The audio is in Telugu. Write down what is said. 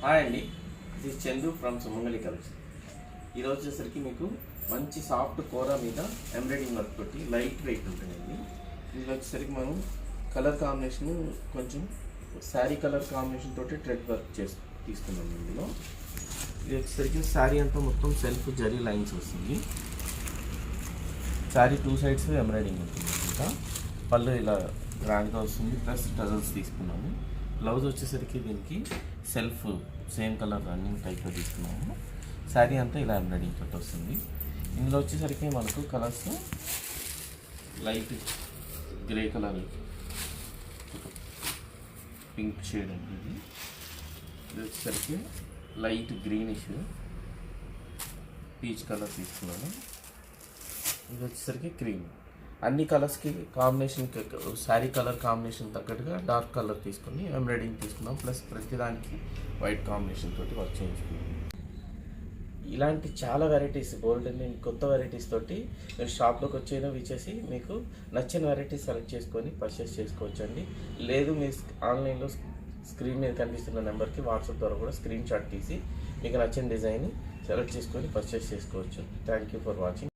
హాయ్ అండి, this Chandu from Sumangali collection. ఈరోజు వచ్చేసరికి మీకు మంచి సాఫ్ట్ కూర మీద ఎంబ్రాయిడింగ్ వర్క్ తోటి లైట్ వెయిట్ ఉంటుందండి. ఇందులో వచ్చేసరికి మనం కలర్ కాంబినేషన్ కొంచెం శారీ కలర్ కాంబినేషన్ తోటి థ్రెడ్ వర్క్ తీసుకున్నాం. ఇందులో ఇది వచ్చేసరికి శారీ అంతా మొత్తం సెల్ఫ్ జరీ లైన్స్ వస్తుంది. శారీ టూ సైడ్స్ ఎంబ్రాయిడింగ్ ఉంటుంది. ఇంకా పళ్ళు ఇలా గ్రాండ్గా వస్తుంది, ప్లస్ టజల్స్ తీసుకున్నాము. బ్లౌజ్ వచ్చేసరికి దీనికి సెల్ఫ్ సేమ్ కలర్ రన్నింగ్ టైప్లో తీసుకున్నాము. శారీ అంతా ఇలా ఎంబ్రాయిడింగ్ తోటి వస్తుంది. ఇందులో వచ్చేసరికి మనకు colours light grey colour, pink shade అండి. ఇది వచ్చేసరికి లైట్ గ్రీనిష్ పీచ్ కలర్ తీసుకున్నాము. ఇది వచ్చేసరికి క్రీమ్. అన్ని కలర్స్కి కాంబినేషన్ శారీ కలర్ కాంబినేషన్ తగ్గట్టుగా డార్క్ కలర్ తీసుకుని ఎంబ్రాయిడింగ్ తీసుకున్నాం. ప్లస్ ప్రతిదానికి వైట్ కాంబినేషన్ తోటి వర్క్ చేయించుకున్నాం. ఇలాంటి చాలా వెరైటీస్ బోల్డ్ అండ్ కొత్త వెరైటీస్ తోటి మీరు షాప్లోకి వచ్చేదో ఇచ్చేసి మీకు నచ్చిన వెరైటీస్ సెలెక్ట్ చేసుకొని పర్చేస్ చేసుకోవచ్చండి. లేదు మీరు ఆన్లైన్లో స్క్రీన్ మీద కనిపిస్తున్న నెంబర్కి వాట్సాప్ ద్వారా కూడా స్క్రీన్ షాట్ తీసి మీకు నచ్చిన డిజైన్ సెలెక్ట్ చేసుకొని పర్చేస్ చేసుకోవచ్చు. Thank you for watching.